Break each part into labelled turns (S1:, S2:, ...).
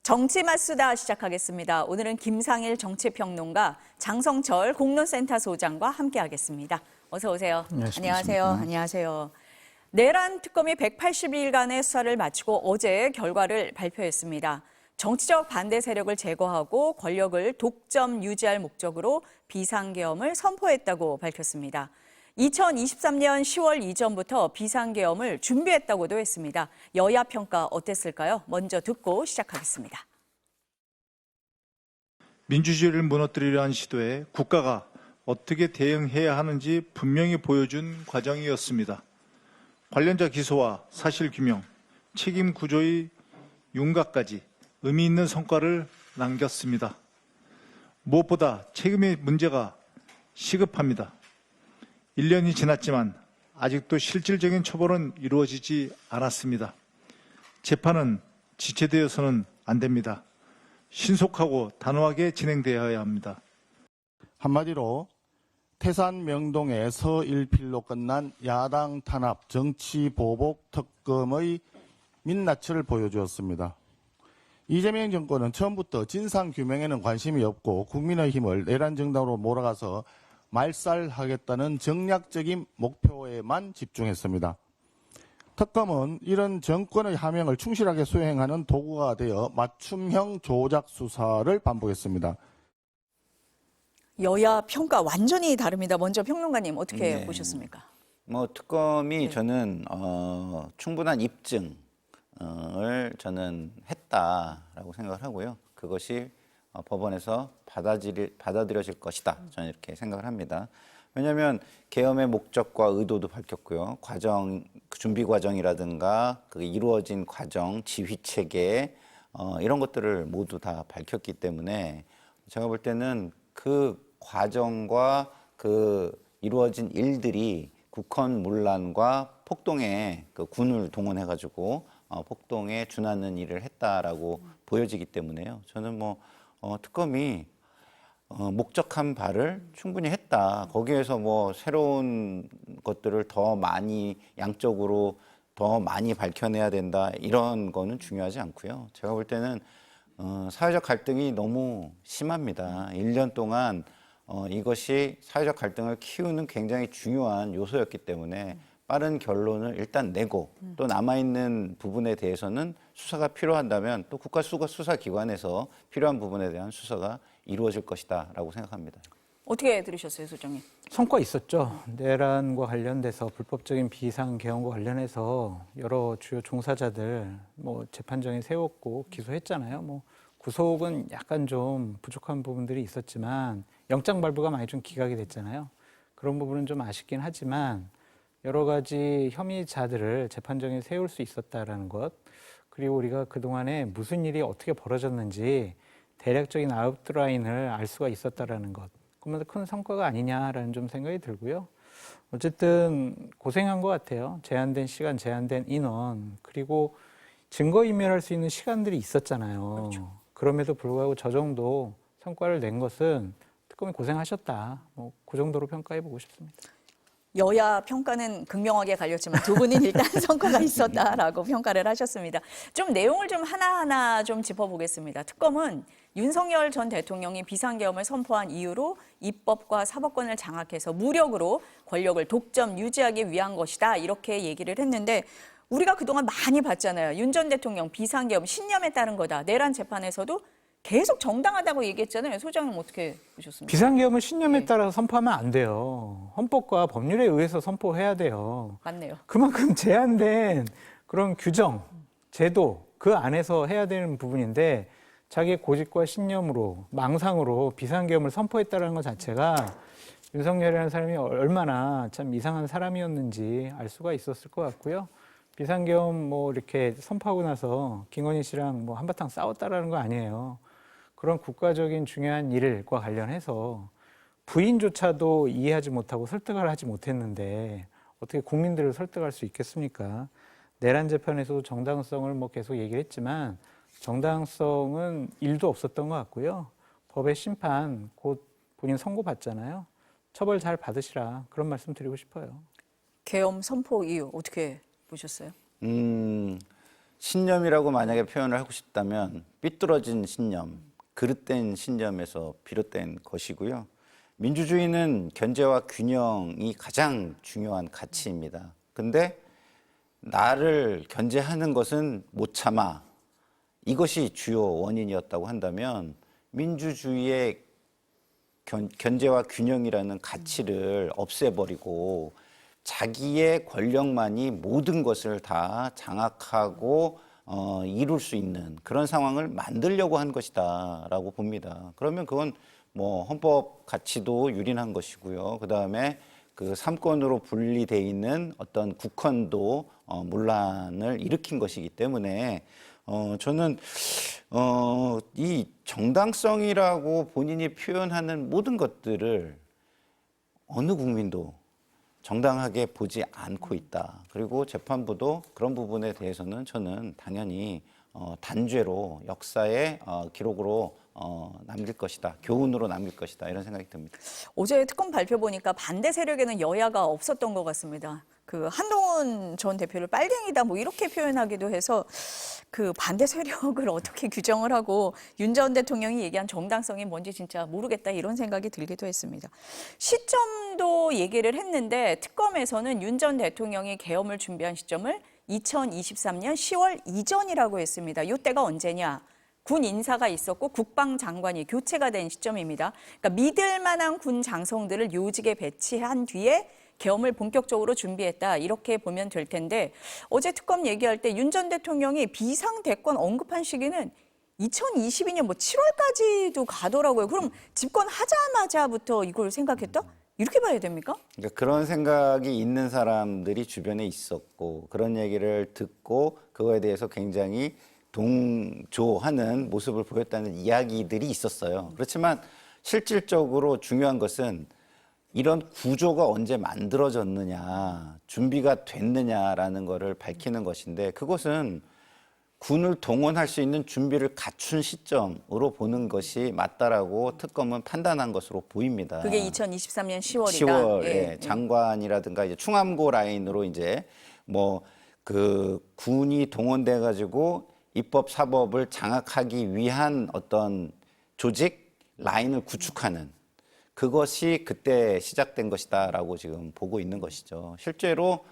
S1: 정치맛수다 시작하겠습니다. 오늘은 김상일 정치평론가, 장성철 공론센터 소장과 함께하겠습니다. 어서 오세요. 안녕하세요. 안녕하세요. 내란 특검이 180일간의 수사를 마치고 어제 결과를 발표했습니다. 정치적 반대 세력을 제거하고 권력을 독점 유지할 목적으로 비상계엄을 선포했다고 밝혔습니다. 2023년 10월 이전부터 비상계엄을 준비했다고도 했습니다. 여야 평가 어땠을까요? 먼저 듣고 시작하겠습니다.
S2: 민주주의를 무너뜨리려 한 시도에 국가가 어떻게 대응해야 하는지 분명히 보여준 과정이었습니다. 관련자 기소와 사실규명, 책임 구조의 윤곽까지 의미 있는 성과를 남겼습니다. 무엇보다 책임의 문제가 시급합니다. 1년이 지났지만 아직도 실질적인 처벌은 이루어지지 않았습니다. 재판은 지체되어서는 안 됩니다. 신속하고 단호하게 진행되어야 합니다.
S3: 한마디로 태산 명동의 서일필로 끝난 야당 탄압 정치 보복 특검의 민낯을 보여주었습니다. 이재명 정권은 처음부터 진상규명에는 관심이 없고 국민의힘을 내란 정당으로 몰아가서 말살하겠다는 정략적인 목표에만 집중했습니다. 특검은 이런 정권의 하명을 충실하게 수행하는 도구가 되어 맞춤형 조작 수사를 반복했습니다.
S1: 여야 평가 완전히 다릅니다. 먼저 평론가님 어떻게 보셨습니까?
S4: 특검이 저는 충분한 입증을 저는 했다라고 생각을 하고요. 그것이 법원에서 받아들여질 것이다. 저는 이렇게 생각을 합니다. 왜냐하면 계엄의 목적과 의도도 밝혔고요. 준비 과정이라든가 그 이루어진 과정, 지휘 체계 이런 것들을 모두 다 밝혔기 때문에 제가 볼 때는 그 과정과 그 이루어진 일들이 국헌문란과 폭동에 그 군을 동원해가지고 폭동에 준하는 일을 했다라고 보여지기 때문에요. 저는 특검이 목적한 바를 충분히 했다. 거기에서 새로운 것들을 더 많이 양적으로 더 많이 밝혀내야 된다. 이런 거는 중요하지 않고요. 제가 볼 때는 사회적 갈등이 너무 심합니다. 1년 동안 이것이 사회적 갈등을 키우는 굉장히 중요한 요소였기 때문에 빠른 결론을 일단 내고 또 남아있는 부분에 대해서는 수사가 필요한다면 또 국가수사기관에서 필요한 부분에 대한 수사가 이루어질 것이다라고 생각합니다.
S1: 어떻게 들으셨어요, 소장님?
S5: 성과 있었죠. 내란과 관련돼서 불법적인 비상계엄과 관련해서 여러 주요 종사자들 재판정에 세웠고 기소했잖아요. 구속은 약간 좀 부족한 부분들이 있었지만 영장 발부가 많이 좀 기각이 됐잖아요. 그런 부분은 좀 아쉽긴 하지만 여러 가지 혐의자들을 재판정에 세울 수 있었다라는 것, 그리고 우리가 그동안에 무슨 일이 어떻게 벌어졌는지 대략적인 아웃라인을 알 수가 있었다라는 것, 그러면서 큰 성과가 아니냐라는 좀 생각이 들고요. 어쨌든 고생한 것 같아요. 제한된 시간, 제한된 인원, 그리고 증거인멸할 수 있는 시간들이 있었잖아요. 그렇죠. 그럼에도 불구하고 저 정도 성과를 낸 것은 특검이 고생하셨다. 그 정도로 평가해보고 싶습니다.
S1: 여야 평가는 극명하게 갈렸지만 두 분은 일단 성과가 있었다라고 평가를 하셨습니다. 좀 내용을 좀 하나하나 좀 짚어보겠습니다. 특검은 윤석열 전 대통령이 비상계엄을 선포한 이유로 입법과 사법권을 장악해서 무력으로 권력을 독점 유지하기 위한 것이다. 이렇게 얘기를 했는데 우리가 그동안 많이 봤잖아요. 윤 전 대통령 비상계엄 신념에 따른 거다. 내란 재판에서도 계속 정당하다고 얘기했잖아요. 소장님 어떻게 보셨습니까?
S5: 비상계엄은 신념에 따라서 선포하면 안 돼요. 헌법과 법률에 의해서 선포해야 돼요.
S1: 맞네요.
S5: 그만큼 제한된 그런 규정, 제도 그 안에서 해야 되는 부분인데 자기의 고집과 신념으로 망상으로 비상계엄을 선포했다는 것 자체가 윤석열이라는 사람이 얼마나 참 이상한 사람이었는지 알 수가 있었을 것 같고요. 비상계엄 이렇게 선포하고 나서 김건희 씨랑 한바탕 싸웠다라는 거 아니에요. 그런 국가적인 중요한 일과 관련해서 부인조차도 이해하지 못하고 설득을 하지 못했는데 어떻게 국민들을 설득할 수 있겠습니까? 내란 재판에서도 정당성을 계속 얘기를 했지만 정당성은 1도 없었던 것 같고요. 법의 심판 곧 본인 선고받잖아요. 처벌 잘 받으시라 그런 말씀 드리고 싶어요.
S1: 계엄 선포 이유 어떻게 보셨어요?
S4: 신념이라고 만약에 표현을 하고 싶다면 삐뚤어진 신념, 그릇된 신념에서 비롯된 것이고요. 민주주의는 견제와 균형이 가장 중요한 가치입니다. 근데 나를 견제하는 것은 못 참아. 이것이 주요 원인이었다고 한다면 민주주의의 견제와 균형이라는 가치를 없애버리고 자기의 권력만이 모든 것을 다 장악하고 이룰 수 있는 그런 상황을 만들려고 한 것이다라고 봅니다. 그러면 그건 뭐 헌법 가치도 유린한 것이고요. 그 다음에 그 삼권으로 분리돼 있는 어떤 국헌도 문란을 일으킨 것이기 때문에 저는 이 정당성이라고 본인이 표현하는 모든 것들을 어느 국민도 정당하게 보지 않고 있다. 그리고 재판부도 그런 부분에 대해서는 저는 당연히 단죄로 역사의 기록으로 남길 것이다. 교훈으로 남길 것이다. 이런 생각이 듭니다.
S1: 어제 특검 발표 보니까 반대 세력에는 여야가 없었던 것 같습니다. 그 한동훈 전 대표를 빨갱이다 뭐 이렇게 표현하기도 해서 그 반대 세력을 어떻게 규정을 하고 윤 전 대통령이 얘기한 정당성이 뭔지 진짜 모르겠다 이런 생각이 들기도 했습니다. 시점도 얘기를 했는데 특검에서는 윤 전 대통령이 계엄을 준비한 시점을 2023년 10월 이전이라고 했습니다. 이때가 언제냐? 군 인사가 있었고 국방장관이 교체가 된 시점입니다. 그러니까 믿을 만한 군 장성들을 요직에 배치한 뒤에 계엄을 본격적으로 준비했다 이렇게 보면 될 텐데 어제 특검 얘기할 때 윤 전 대통령이 비상대권 언급한 시기는 2022년 뭐 7월까지도 가더라고요. 그럼 집권하자마자부터 이걸 생각했다? 이렇게 봐야 됩니까?
S4: 그러니까 그런 생각이 있는 사람들이 주변에 있었고 그런 얘기를 듣고 그거에 대해서 굉장히 동조하는 모습을 보였다는 이야기들이 있었어요. 그렇지만 실질적으로 중요한 것은 이런 구조가 언제 만들어졌느냐, 준비가 됐느냐라는 것을 밝히는 것인데 그것은 군을 동원할 수 있는 준비를 갖춘 시점으로 보는 것이 맞다라고 특검은 판단한 것으로 보입니다.
S1: 그게 2023년 10월이다.
S4: 10월에 장관이라든가 이제 충암고 라인으로 이제 뭐 그 군이 동원돼 가지고 입법 사법을 장악하기 위한 어떤 조직 라인을 구축하는 그것이 그때 시작된 것이다라고 지금 보고 있는 것이죠. 실제로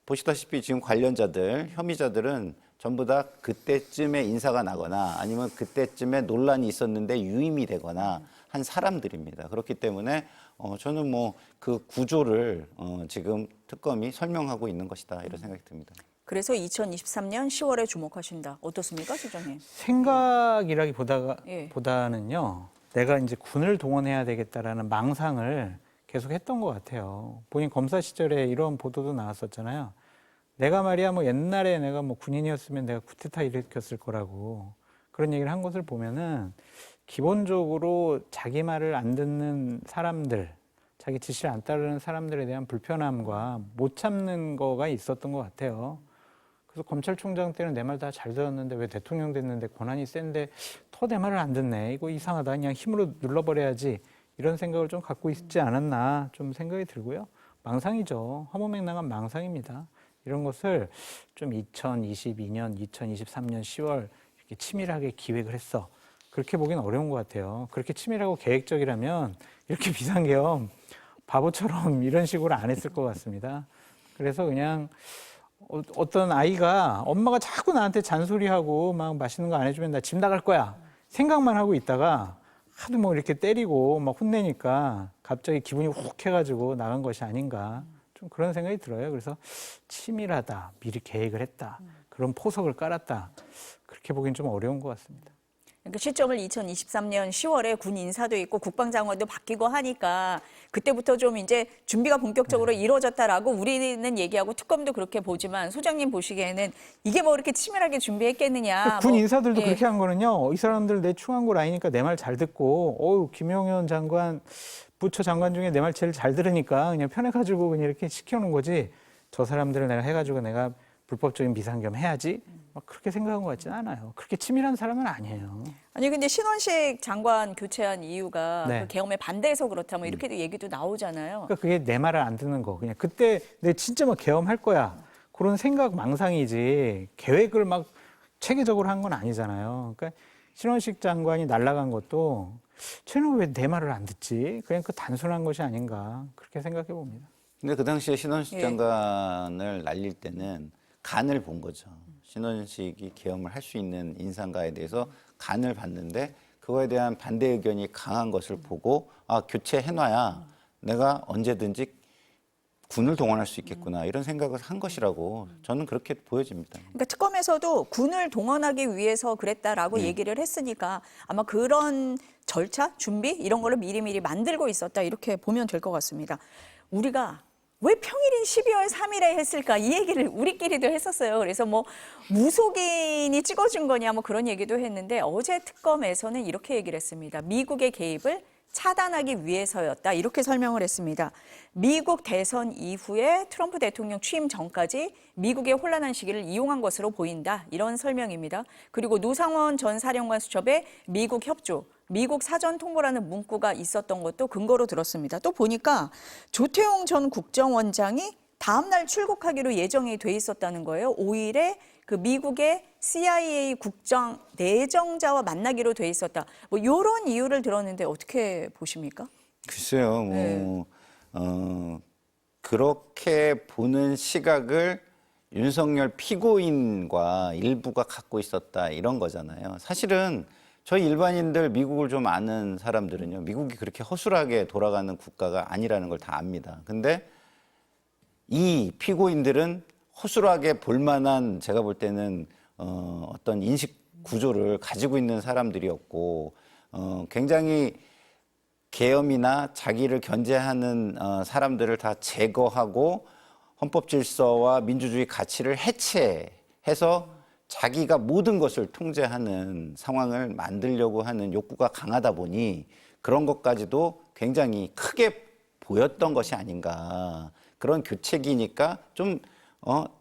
S4: 보시다시피 지금 관련자들, 혐의자들은 전부 다 그때쯤에 인사가 나거나 아니면 그때쯤에 논란이 있었는데 유임이 되거나 한 사람들입니다. 그렇기 때문에 저는 뭐 그 구조를 지금 특검이 설명하고 있는 것이다 이런 생각이 듭니다.
S1: 그래서 2023년 10월에 주목하신다. 어떻습니까, 시장님?
S5: 보다는요. 내가 이제 군을 동원해야 되겠다라는 망상을 계속 했던 것 같아요. 본인 검사 시절에 이런 보도도 나왔었잖아요. 내가 말이야 뭐 옛날에 내가 뭐 군인이었으면 내가 쿠데타 일으켰을 거라고 그런 얘기를 한 것을 보면은 기본적으로 자기 말을 안 듣는 사람들, 자기 지시를 안 따르는 사람들에 대한 불편함과 못 참는 거가 있었던 것 같아요. 그래서 검찰총장 때는 내 말 다 잘 들었는데 왜 대통령 됐는데 권한이 센데 더 내 말을 안 듣네. 이거 이상하다. 그냥 힘으로 눌러버려야지. 이런 생각을 좀 갖고 있지 않았나 좀 생각이 들고요. 망상이죠. 허무맹랑한 망상입니다. 이런 것을 좀 2022년, 2023년 10월 이렇게 치밀하게 기획을 했어. 그렇게 보기는 어려운 것 같아요. 그렇게 치밀하고 계획적이라면 이렇게 비상계엄 바보처럼 이런 식으로 안 했을 것 같습니다. 그래서 그냥 어떤 아이가 엄마가 자꾸 나한테 잔소리하고 막 맛있는 거 안 해주면 나 집 나갈 거야 생각만 하고 있다가 하도 뭐 이렇게 때리고 막 혼내니까 갑자기 기분이 훅 해가지고 나간 것이 아닌가 좀 그런 생각이 들어요. 그래서 치밀하다, 미리 계획을 했다, 그런 포석을 깔았다 그렇게 보기엔 좀 어려운 것 같습니다.
S1: 그 시점을 2023년 10월에 군 인사도 있고 국방장관도 바뀌고 하니까 그때부터 좀 이제 준비가 본격적으로 이루어졌다라고 우리는 얘기하고 특검도 그렇게 보지만 소장님 보시기에는 이게 뭐 이렇게 치밀하게 준비했겠느냐.
S5: 군
S1: 뭐,
S5: 인사들도
S1: 예.
S5: 그렇게 한 거는요. 이 사람들 내 충안고 라인이니까 내 말 잘 듣고 김용현 장관 부처 장관 중에 내 말 제일 잘 들으니까 그냥 편해가지고 그냥 이렇게 시켜놓은 거지. 저 사람들을 내가 해가지고 내가 불법적인 비상계엄 해야지. 막 그렇게 생각한 것 같지는 않아요. 그렇게 치밀한 사람은 아니에요.
S1: 아니 근데 신원식 장관 교체한 이유가
S5: 네.
S1: 그 계엄에 반대해서 그렇다 뭐 이렇게도 얘기도 나오잖아요.
S5: 그러니까 그게 내 말을 안 듣는 거. 그냥 그때 내 진짜 막 계엄할 거야. 그런 생각 망상이지 계획을 막 체계적으로 한 건 아니잖아요. 그러니까 신원식 장관이 날아간 것도 쟤는 왜 내 말을 안 듣지? 그냥 그 단순한 것이 아닌가 그렇게 생각해 봅니다.
S4: 근데 그 당시에 신원식
S1: 예.
S4: 장관을 날릴 때는 간을 본 거죠. 신원식이 계엄을 할 수 있는 인사인가에 대해서 간을 봤는데 그거에 대한 반대 의견이 강한 것을 보고 아, 교체해놔야 내가 언제든지 군을 동원할 수 있겠구나 이런 생각을 한 것이라고 저는 그렇게 보여집니다.
S1: 그러니까 특검에서도 군을 동원하기 위해서 그랬다라고 얘기를 했으니까 아마 그런 절차, 준비 이런 거를 미리미리 만들고 있었다 이렇게 보면 될 것 같습니다. 우리가 왜 평일인 12월 3일에 했을까 이 얘기를 우리끼리도 했었어요. 그래서 뭐 무속인이 찍어준 거냐 뭐 그런 얘기도 했는데 어제 특검에서는 이렇게 얘기를 했습니다. 미국의 개입을 차단하기 위해서였다 이렇게 설명을 했습니다. 미국 대선 이후에 트럼프 대통령 취임 전까지 미국의 혼란한 시기를 이용한 것으로 보인다 이런 설명입니다. 그리고 노상원 전 사령관 수첩에 미국 협조, 미국 사전 통보라는 문구가 있었던 것도 근거로 들었습니다. 또 보니까 조태용 전 국정원장이 다음 날 출국하기로 예정이 돼 있었다는 거예요. 5일에 그 미국의 CIA 국장 내정자와 만나기로 돼 있었다. 뭐 이런 이유를 들었는데 어떻게 보십니까?
S4: 글쎄요,
S1: 네.
S4: 그렇게 보는 시각을 윤석열 피고인과 일부가 갖고 있었다 이런 거잖아요. 사실은 저희 일반인들 미국을 좀 아는 사람들은요, 미국이 그렇게 허술하게 돌아가는 국가가 아니라는 걸 다 압니다. 근데 이 피고인들은 허술하게 볼만한 제가 볼 때는 어떤 인식 구조를 가지고 있는 사람들이었고 굉장히 계엄이나 자기를 견제하는 사람들을 다 제거하고 헌법 질서와 민주주의 가치를 해체해서 자기가 모든 것을 통제하는 상황을 만들려고 하는 욕구가 강하다 보니 그런 것까지도 굉장히 크게 보였던 것이 아닌가. 그런 교책이니까 좀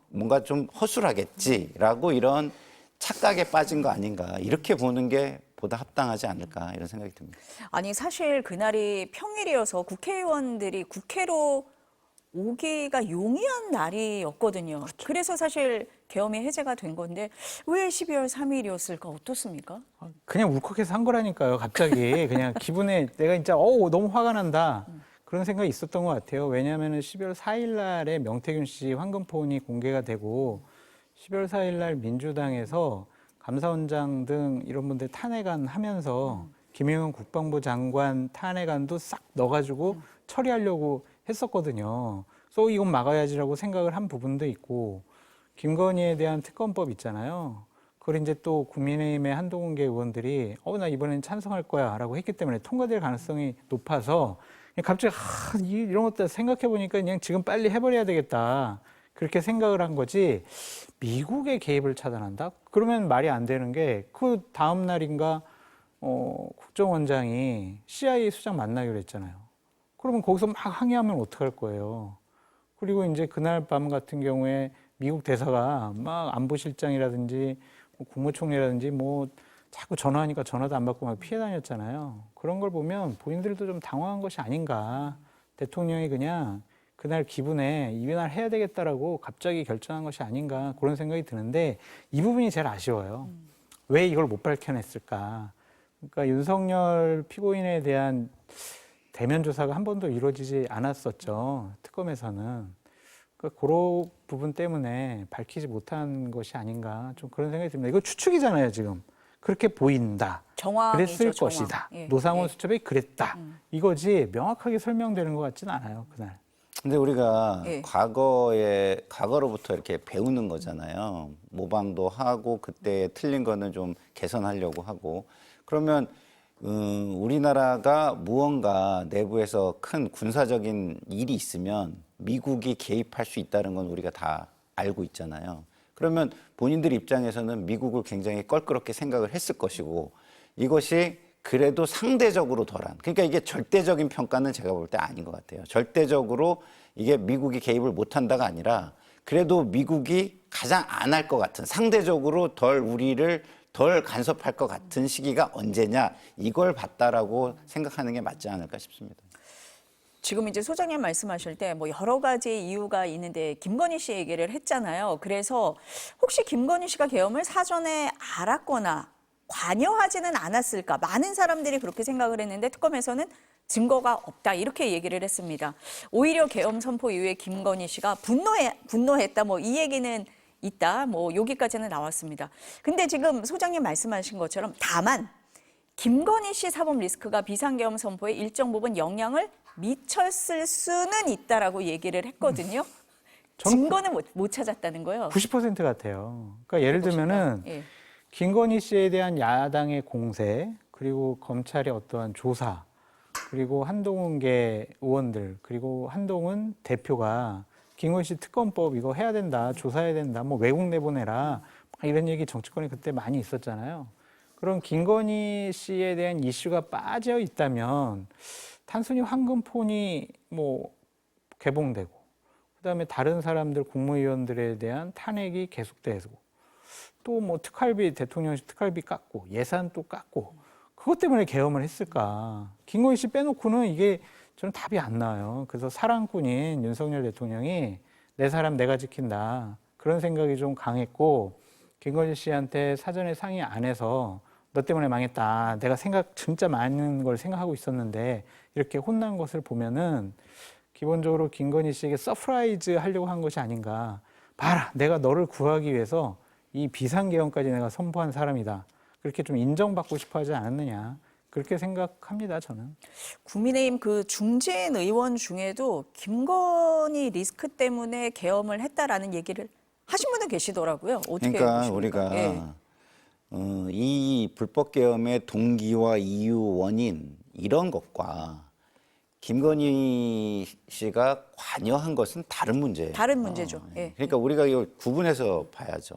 S4: 뭔가 좀 허술하겠지라고 이런 착각에 빠진 거 아닌가. 이렇게 보는 게 보다 합당하지 않을까 이런 생각이 듭니다.
S1: 아니 사실 그날이 평일이어서 국회의원들이 국회로 오기가 용이한 날이었거든요. 그래서 사실 계엄이 해제가 된 건데 왜 12월 3일이었을까 어떻습니까?
S5: 그냥 울컥해서 한 거라니까요. 갑자기 그냥 기분에 내가 진짜 너무 화가 난다. 그런 생각이 있었던 것 같아요. 왜냐하면 12월 4일 날에 명태균 씨 환금폰이 공개가 되고 12월 4일 날 민주당에서 감사원장 등 이런 분들 탄핵안 하면서 김영현 국방부 장관 탄핵안도 싹 넣어가지고 처리하려고 했었거든요. 그래서 이건 막아야지라고 생각을 한 부분도 있고 김건희에 대한 특검법 있잖아요. 그걸 이제 또 국민의힘의 한동훈계 의원들이 나 이번엔 찬성할 거야 라고 했기 때문에 통과될 가능성이 높아서 갑자기 이런 것들 생각해 보니까 그냥 지금 빨리 해버려야 되겠다 그렇게 생각을 한 거지. 미국의 개입을 차단한다? 그러면 말이 안 되는 게 그 다음 날인가 국정원장이 CIA 수장 만나기로 했잖아요. 그러면 거기서 막 항의하면 어떡할 거예요. 그리고 이제 그날 밤 같은 경우에 미국 대사가 막 안보실장이라든지 국무총리라든지 자꾸 전화하니까 전화도 안 받고 막 피해 다녔잖아요. 그런 걸 보면 본인들도 좀 당황한 것이 아닌가. 대통령이 그냥 그날 기분에 이날 해야 되겠다라고 갑자기 결정한 것이 아닌가 그런 생각이 드는데 이 부분이 제일 아쉬워요. 왜 이걸 못 밝혀냈을까. 그러니까 윤석열 피고인에 대한 대면 조사가 한 번도 이루어지지 않았었죠. 특검에서는. 그러니까 그런 부분 때문에 밝히지 못한 것이 아닌가 좀 그런 생각이 듭니다. 이거 추측이잖아요, 지금. 그렇게 보인다.
S1: 정황이죠,
S5: 그랬을
S1: 정황.
S5: 것이다.
S1: 예,
S5: 노상원
S1: 예.
S5: 수첩이 그랬다. 이거지 명확하게 설명되는 것 같지는 않아요, 그날.
S4: 근데 우리가
S1: 예.
S4: 과거로부터 이렇게 배우는 거잖아요. 모방도 하고 그때 틀린 거는 좀 개선하려고 하고. 그러면 우리나라가 무언가 내부에서 큰 군사적인 일이 있으면 미국이 개입할 수 있다는 건 우리가 다 알고 있잖아요. 그러면 본인들 입장에서는 미국을 굉장히 껄끄럽게 생각을 했을 것이고 이것이 그래도 상대적으로 덜한, 그러니까 이게 절대적인 평가는 제가 볼 때 아닌 것 같아요. 절대적으로 이게 미국이 개입을 못한다가 아니라 그래도 미국이 가장 안 할 것 같은, 상대적으로 우리를 덜 간섭할 것 같은 시기가 언제냐, 이걸 봤다라고 생각하는 게 맞지 않을까 싶습니다.
S1: 지금 이제 소장님 말씀하실 때 뭐 여러 가지 이유가 있는데 김건희 씨 얘기를 했잖아요. 그래서 혹시 김건희 씨가 계엄을 사전에 알았거나 관여하지는 않았을까? 많은 사람들이 그렇게 생각을 했는데 특검에서는 증거가 없다 이렇게 얘기를 했습니다. 오히려 계엄 선포 이후에 김건희 씨가 분노했다 뭐 이 얘기는 있다 뭐 여기까지는 나왔습니다. 근데 지금 소장님 말씀하신 것처럼 다만 김건희 씨 사법 리스크가 비상계엄 선포에 일정 부분 영향을 미쳤을 수는 있다라고 얘기를 했거든요. 증거는 못 찾았다는 거예요.
S5: 90% 같아요. 그러니까 예를 들면은
S1: 예.
S5: 김건희 씨에 대한 야당의 공세, 그리고 검찰의 어떠한 조사, 그리고 한동훈계 의원들, 그리고 한동훈 대표가 김건희 씨 특검법 이거 해야 된다, 조사해야 된다, 뭐 외국 내보내라, 이런 얘기 정치권에 그때 많이 있었잖아요. 그럼 김건희 씨에 대한 이슈가 빠져 있다면 단순히 황금폰이 뭐 개봉되고, 그다음에 다른 사람들 국무위원들에 대한 탄핵이 계속되고, 또 뭐 특활비 대통령실 특활비 깎고 예산 또 깎고 그것 때문에 계엄을 했을까? 김건희 씨 빼놓고는 이게 저는 답이 안 나와요. 그래서 사랑꾼인 윤석열 대통령이 내 사람 내가 지킨다 그런 생각이 좀 강했고, 김건희 씨한테 사전에 상의 안 해서 너 때문에 망했다. 내가 진짜 많은 걸 생각하고 있었는데 이렇게 혼난 것을 보면은 기본적으로 김건희 씨에게 서프라이즈 하려고 한 것이 아닌가. 봐라, 내가 너를 구하기 위해서 이 비상계엄까지 내가 선포한 사람이다. 그렇게 좀 인정받고 싶어 하지 않았느냐. 그렇게 생각합니다, 저는.
S1: 국민의힘 그 중진 의원 중에도 김건희 리스크 때문에 계엄을 했다라는 얘기를 하신 분도 계시더라고요. 어떻게
S4: 그러니까
S1: 보십니까?
S4: 우리가
S1: 예.
S4: 이 불법 계엄의 동기와 이유, 원인 이런 것과 김건희 씨가 관여한 것은 다른 문제예요.
S1: 다른 문제죠. 예.
S4: 그러니까 우리가 이걸 구분해서 봐야죠.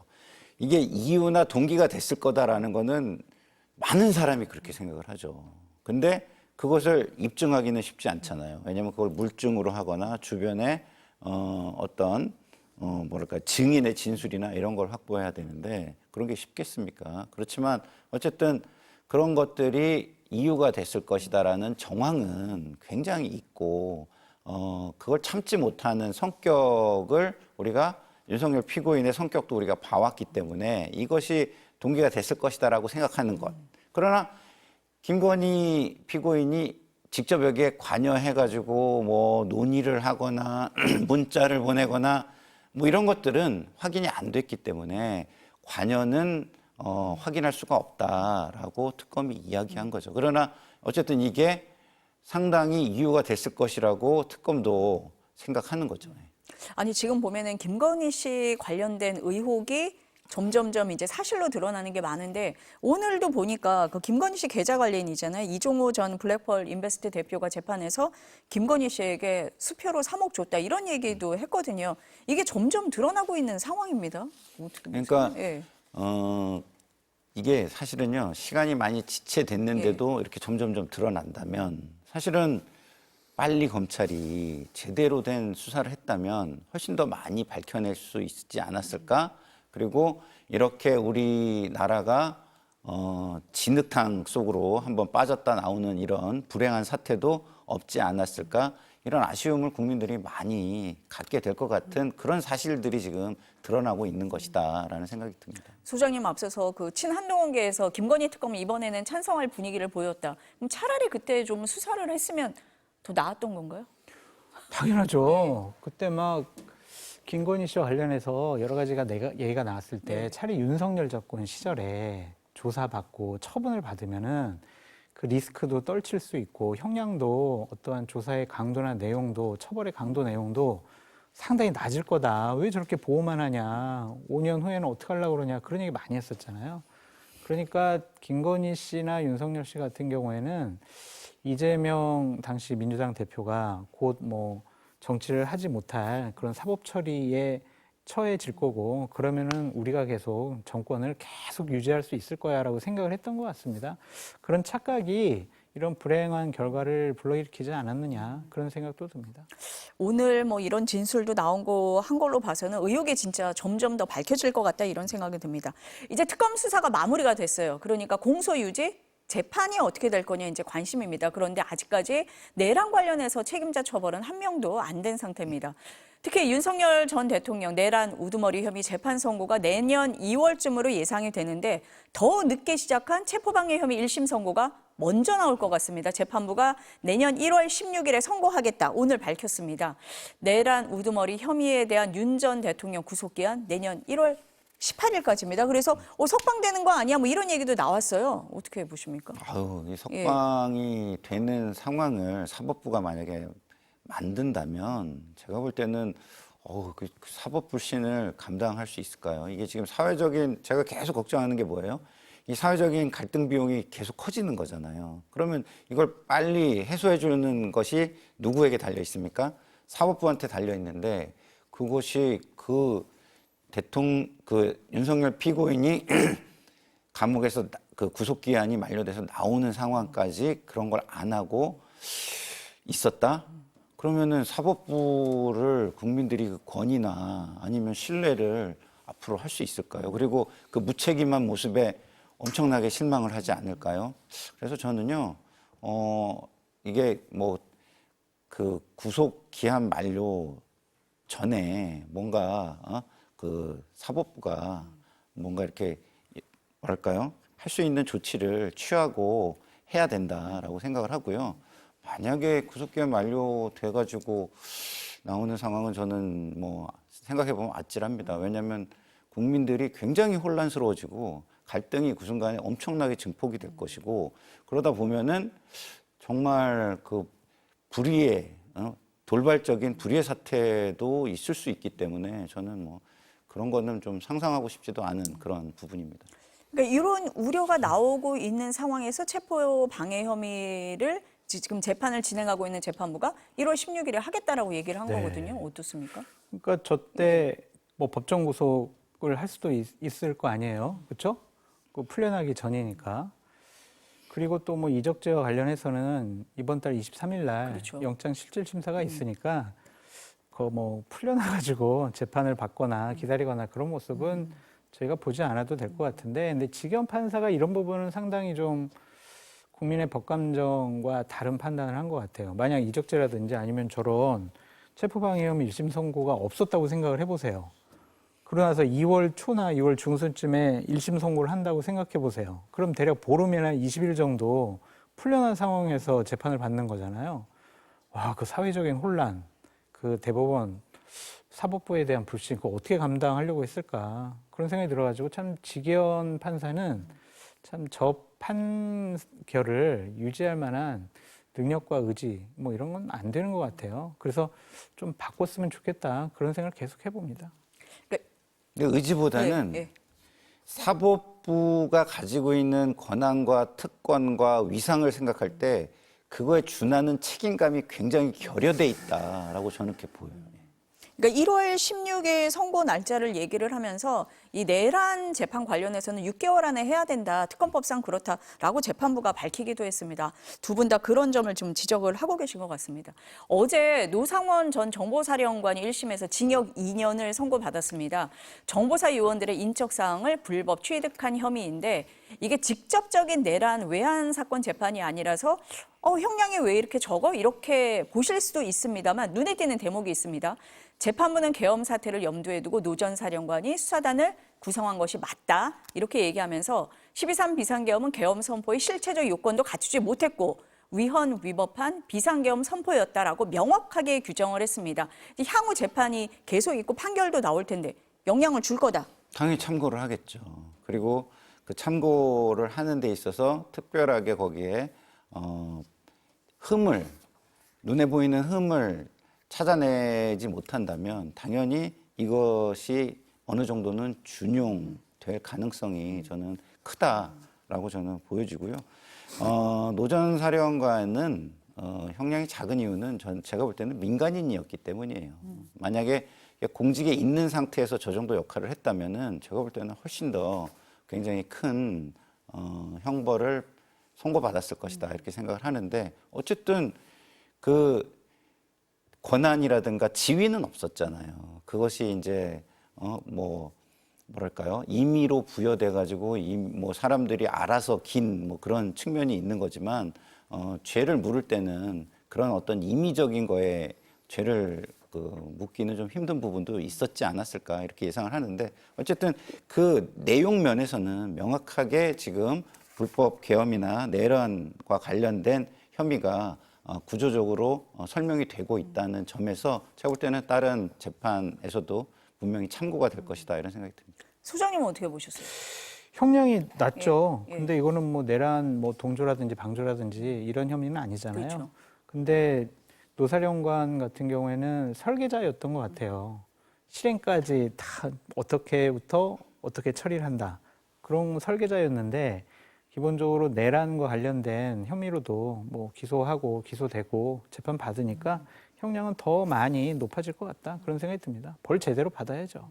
S4: 이게 이유나 동기가 됐을 거다라는 거는 많은 사람이 그렇게 생각을 하죠. 근데 그것을 입증하기는 쉽지 않잖아요. 왜냐하면 그걸 물증으로 하거나 주변에 어떤 뭐랄까 증인의 진술이나 이런 걸 확보해야 되는데 그런 게 쉽겠습니까? 그렇지만 어쨌든 그런 것들이 이유가 됐을 것이다라는 정황은 굉장히 있고 그걸 참지 못하는 성격을 우리가 윤석열 피고인의 성격도 우리가 봐왔기 때문에 이것이 동기가 됐을 것이다라고 생각하는 것. 그러나 김건희 피고인이 직접 여기에 관여해가지고 뭐 논의를 하거나 문자를 보내거나 뭐 이런 것들은 확인이 안 됐기 때문에 관여는 확인할 수가 없다라고 특검이 이야기한 거죠. 그러나 어쨌든 이게 상당히 이유가 됐을 것이라고 특검도 생각하는 거죠.
S1: 아니 지금 보면은 김건희 씨 관련된 의혹이 점점점 이제 사실로 드러나는 게 많은데 오늘도 보니까 그 김건희 씨 계좌 관련이잖아요. 이종호 전 블랙펄 인베스트 대표가 재판에서 김건희 씨에게 수표로 3억 줬다 이런 얘기도 했거든요. 이게 점점 드러나고 있는 상황입니다. 어떻게 보세요?
S4: 그러니까
S1: 예.
S4: 이게 사실은요 시간이 많이 지체됐는데도 이렇게 점점점 드러난다면 사실은 빨리 검찰이 제대로 된 수사를 했다면 훨씬 더 많이 밝혀낼 수 있지 않았을까? 그리고 이렇게 우리나라가 진흙탕 속으로 한번 빠졌다 나오는 이런 불행한 사태도 없지 않았을까? 이런 아쉬움을 국민들이 많이 갖게 될 것 같은 그런 사실들이 지금 드러나고 있는 것이다라는 생각이 듭니다.
S1: 소장님 앞서서 그 친한동훈계에서 김건희 특검이 이번에는 찬성할 분위기를 보였다. 그럼 차라리 그때 좀 수사를 했으면 더 나았던 건가요?
S5: 당연하죠. 그때 막 김건희 씨와 관련해서 여러 가지가 얘기가 나왔을 때 차라리 윤석열 정권 시절에 조사받고 처분을 받으면은 그 리스크도 떨칠 수 있고 형량도 어떠한 조사의 강도나 내용도 처벌의 강도 내용도 상당히 낮을 거다. 왜 저렇게 보호만 하냐. 5년 후에는 어떻게 하려고 그러냐. 그런 얘기 많이 했었잖아요. 그러니까 김건희 씨나 윤석열 씨 같은 경우에는 이재명 당시 민주당 대표가 곧 뭐 정치를 하지 못할 그런 사법 처리에 처해질 거고 그러면은 우리가 계속 정권을 계속 유지할 수 있을 거야라고 생각을 했던 것 같습니다. 그런 착각이 이런 불행한 결과를 불러일으키지 않았느냐 그런 생각도 듭니다.
S1: 오늘 뭐 이런 진술도 나온 거 한 걸로 봐서는 의혹이 진짜 점점 더 밝혀질 것 같다 이런 생각이 듭니다. 이제 특검 수사가 마무리가 됐어요. 그러니까 공소 유지, 재판이 어떻게 될 거냐 이제 관심입니다. 그런데 아직까지 내란 관련해서 책임자 처벌은 한 명도 안 된 상태입니다. 특히 윤석열 전 대통령 내란 우두머리 혐의 재판 선고가 내년 2월쯤으로 예상이 되는데 더 늦게 시작한 체포방해 혐의 1심 선고가 먼저 나올 것 같습니다. 재판부가 내년 1월 16일에 선고하겠다 오늘 밝혔습니다. 내란 우두머리 혐의에 대한 윤 전 대통령 구속기한 내년 1월 18일까지입니다. 그래서 석방되는 거 아니야? 뭐 이런 얘기도 나왔어요. 어떻게 보십니까?
S4: 아유, 이 석방이 되는 상황을 사법부가 만약에 만든다면 제가 볼 때는 그 사법 불신을 감당할 수 있을까요? 이게 지금 사회적인 제가 계속 걱정하는 게 뭐예요? 이 사회적인 갈등 비용이 계속 커지는 거잖아요. 그러면 이걸 빨리 해소해 주는 것이 누구에게 달려 있습니까? 사법부한테 달려 있는데 그것이 그 윤석열 피고인이 감옥에서 그 구속기한이 만료돼서 나오는 상황까지 그런 걸 안 하고 있었다? 그러면은 사법부를 국민들이 그 권위나 아니면 신뢰를 앞으로 할 수 있을까요? 그리고 그 무책임한 모습에 엄청나게 실망을 하지 않을까요? 그래서 저는요, 이게 뭐 그 구속 기한 만료 전에 뭔가 그 사법부가 뭔가 이렇게 뭐랄까요? 할 수 있는 조치를 취하고 해야 된다라고 생각을 하고요. 만약에 구속기한 만료돼가지고 나오는 상황은 저는 뭐 생각해보면 아찔합니다. 왜냐하면 국민들이 굉장히 혼란스러워지고 갈등이 그 순간에 엄청나게 증폭이 될 것이고 그러다 보면은 정말 그 불의의 돌발적인 불의의 사태도 있을 수 있기 때문에 저는 뭐 그런 거는 좀 상상하고 싶지도 않은 그런 부분입니다.
S1: 그러니까 이런 우려가 나오고 있는 상황에서 체포 방해 혐의를 지금 재판을 진행하고 있는 재판부가 1월 16일에 하겠다라고 얘기를 한 거거든요. 어떻습니까?
S5: 그러니까 저때 뭐 법정 구속을 할 수도 있을 거 아니에요, 그렇죠? 그 풀려나기 전이니까. 그리고 또 뭐 이적죄와 관련해서는 이번 달 23일 날
S1: 그렇죠.
S5: 영장 실질 심사가 있으니까 그 뭐 풀려나가지고 재판을 받거나 기다리거나 그런 모습은 저희가 보지 않아도 될 것 같은데, 근데 지경 판사가 이런 부분은 상당히 좀 국민의 법감정과 다른 판단을 한 것 같아요. 만약 이적죄라든지 아니면 저런 체포방해혐의 1심 선고가 없었다고 생각을 해보세요. 그러고 나서 2월 초나 2월 중순쯤에 1심 선고를 한다고 생각해 보세요. 그럼 대략 보름이나 20일 정도 풀려난 상황에서 재판을 받는 거잖아요. 와, 그 사회적인 혼란, 그 대법원 사법부에 대한 불신, 그거 어떻게 감당하려고 했을까? 그런 생각이 들어가지고 참 지기현 판사는 참 저 판결을 유지할 만한 능력과 의지 뭐 이런 건 안 되는 것 같아요. 그래서 좀 바꿨으면 좋겠다 그런 생각을 계속 해봅니다.
S4: 근데 의지보다는
S1: 네.
S4: 사법부가 가지고 있는 권한과 특권과 위상을 생각할 때 그거에 준하는 책임감이 굉장히 결여돼 있다라고 저는 이렇게 보여요.
S1: 그러니까 1월 16일 선고 날짜를 얘기를 하면서 이 내란 재판 관련해서는 6개월 안에 해야 된다. 특검법상 그렇다라고 재판부가 밝히기도 했습니다. 두 분 다 그런 점을 좀 지적을 하고 계신 것 같습니다. 어제 노상원 전 정보사령관이 1심에서 징역 2년을 선고받았습니다. 정보사 요원들의 인적 사항을 불법 취득한 혐의인데 이게 직접적인 내란 외환 사건 재판이 아니라서 형량이 왜 이렇게 적어? 이렇게 보실 수도 있습니다만 눈에 띄는 대목이 있습니다. 재판부는 계엄 사태를 염두에 두고 노 전 사령관이 수사단을 구성한 것이 맞다. 이렇게 얘기하면서 12.3 비상계엄은 계엄 선포의 실체적 요건도 갖추지 못했고 위헌 위법한 비상계엄 선포였다라고 명확하게 규정을 했습니다. 향후 재판이 계속 있고 판결도 나올 텐데 영향을 줄 거다.
S4: 당연히 참고를 하겠죠. 그리고 그 참고를 하는 데 있어서 특별하게 거기에 눈에 보이는 흠을 찾아내지 못한다면 당연히 이것이 어느 정도는 준용될 가능성이 저는 크다라고 저는 보여지고요. 노 전 사령관은 형량이 작은 이유는 제가 볼 때는 민간인이었기 때문이에요. 만약에 공직에 있는 상태에서 저 정도 역할을 했다면은 제가 볼 때는 훨씬 더 굉장히 큰 형벌을 선고받았을 것이다 이렇게 생각을 하는데 어쨌든 그 권한이라든가 지위는 없었잖아요. 그것이 이제 뭐 뭐랄까요? 임의로 부여돼 가지고 뭐 사람들이 알아서 긴 뭐 그런 측면이 있는 거지만 죄를 물을 때는 그런 어떤 임의적인 거에 죄를 묻기는 좀 힘든 부분도 있었지 않았을까 이렇게 예상을 하는데 어쨌든 그 내용 면에서는 명확하게 지금 불법 계엄이나 내란과 관련된 혐의가 구조적으로 설명이 되고 있다는 점에서 제가 볼 때는 다른 재판에서도 분명히 참고가 될 것이다 이런 생각이 듭니다.
S1: 소장님은 어떻게 보셨어요?
S5: 형량이 낮죠.
S1: 예, 예.
S5: 근데 이거는 뭐 내란, 뭐 동조라든지 방조라든지 이런 혐의는 아니잖아요.
S1: 그렇죠.
S5: 근데 노사령관 같은 경우에는 설계자였던 것 같아요. 실행까지 다 어떻게부터 어떻게 처리를 한다. 그런 설계자였는데 기본적으로 내란과 관련된 혐의로도 뭐 기소하고 기소되고 재판 받으니까 형량은 더 많이 높아질 것 같다. 그런 생각이 듭니다. 벌 제대로 받아야죠.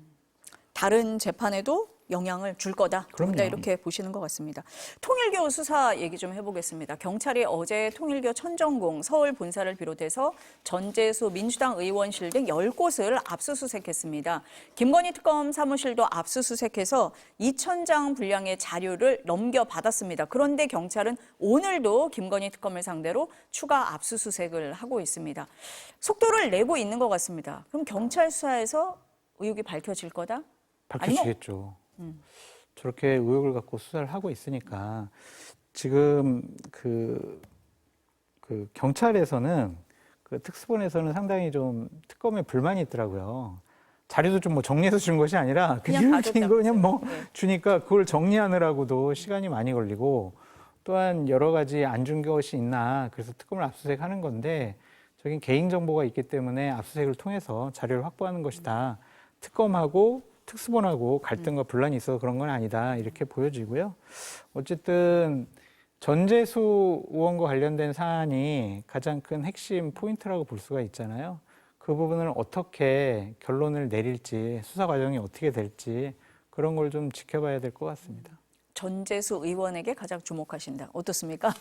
S1: 다른 재판에도 영향을 줄 거다.
S5: 그럼요.
S1: 이렇게 보시는 것 같습니다. 통일교 수사 얘기 좀 해보겠습니다. 경찰이 어제 통일교 천정궁 서울 본사를 비롯해서 전재수 민주당 의원실 등 10곳을 압수수색했습니다. 김건희 특검 사무실도 압수수색해서 2,000장 분량의 자료를 넘겨받았습니다. 그런데 경찰은 오늘도 김건희 특검을 상대로 추가 압수수색을 하고 있습니다. 속도를 내고 있는 것 같습니다. 그럼 경찰 수사에서 의혹이 밝혀질 거다?
S5: 밝혀지겠죠. 저렇게 의혹을 갖고 수사를 하고 있으니까 지금 그 경찰에서는 그 특수본에서는 상당히 좀 특검에 불만이 있더라고요. 자료도 좀 뭐 정리해서 준 것이 아니라
S1: 그냥
S5: 그냥
S1: 가져갔다고
S5: 그냥 뭐
S1: 네.
S5: 주니까 그걸 정리하느라고도 시간이 많이 걸리고 또한 여러 가지 안 준 것이 있나 그래서 특검을 압수수색하는 건데 저긴 개인 정보가 있기 때문에 압수수색을 통해서 자료를 확보하는 것이다. 특검하고 특수본하고 갈등과 분란이 있어서 그런 건 아니다 이렇게 보여지고요. 어쨌든 전재수 의원과 관련된 사안이 가장 큰 핵심 포인트라고 볼 수가 있잖아요. 그 부분을 어떻게 결론을 내릴지 수사 과정이 어떻게 될지 그런 걸 좀 지켜봐야 될 것 같습니다.
S1: 전재수 의원에게 가장 주목하신다. 어떻습니까?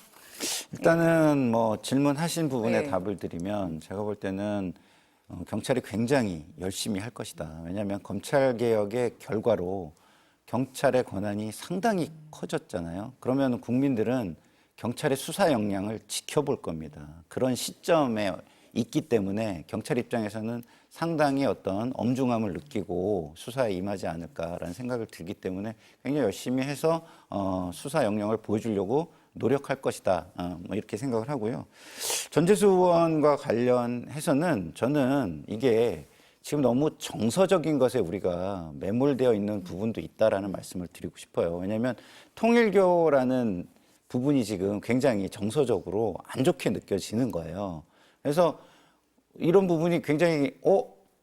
S4: 일단은 뭐 질문하신 부분에
S1: 네.
S4: 답을 드리면 제가 볼 때는 경찰이 굉장히 열심히 할 것이다. 왜냐하면 검찰개혁의 결과로 경찰의 권한이 상당히 커졌잖아요. 그러면 국민들은 경찰의 수사 역량을 지켜볼 겁니다. 그런 시점에 있기 때문에 경찰 입장에서는 상당히 어떤 엄중함을 느끼고 수사에 임하지 않을까라는 생각을 들기 때문에 굉장히 열심히 해서 수사 역량을 보여주려고 노력할 것이다. 뭐 이렇게 생각을 하고요. 전재수 의원과 관련해서는 저는 이게 지금 너무 정서적인 것에 우리가 매몰되어 있는 부분도 있다라는 말씀을 드리고 싶어요. 왜냐하면 통일교라는 부분이 지금 굉장히 정서적으로 안 좋게 느껴지는 거예요. 그래서 이런 부분이 굉장히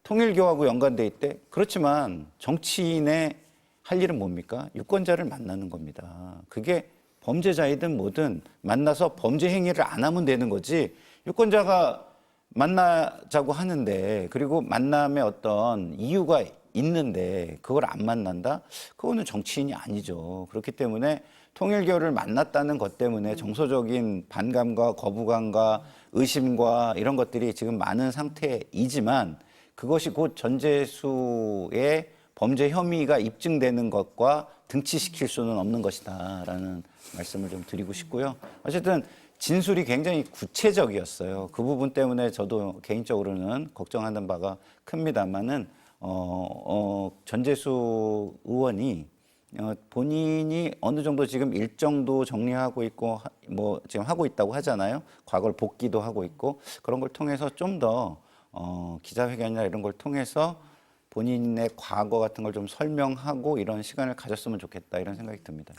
S4: 통일교하고 연관돼 있대. 그렇지만 정치인의 할 일은 뭡니까? 유권자를 만나는 겁니다. 그게 범죄자이든 뭐든 만나서 범죄 행위를 안 하면 되는 거지. 유권자가 만나자고 하는데 그리고 만남에 어떤 이유가 있는데 그걸 안 만난다? 그거는 정치인이 아니죠. 그렇기 때문에 통일교를 만났다는 것 때문에 정서적인 반감과 거부감과 의심과 이런 것들이 지금 많은 상태이지만 그것이 곧 전재수의 범죄 혐의가 입증되는 것과 등치시킬 수는 없는 것이다라는 말씀을 좀 드리고 싶고요. 어쨌든 진술이 굉장히 구체적이었어요. 그 부분 때문에 저도 개인적으로는 걱정하는 바가 큽니다만은 전재수 의원이 본인이 어느 정도 지금 일정도 정리하고 있고 뭐 지금 하고 있다고 하잖아요. 과거를 복귀도 하고 있고 그런 걸 통해서 좀 더 기자회견이나 이런 걸 통해서 본인의 과거 같은 걸 좀 설명하고 이런 시간을 가졌으면 좋겠다 이런 생각이 듭니다.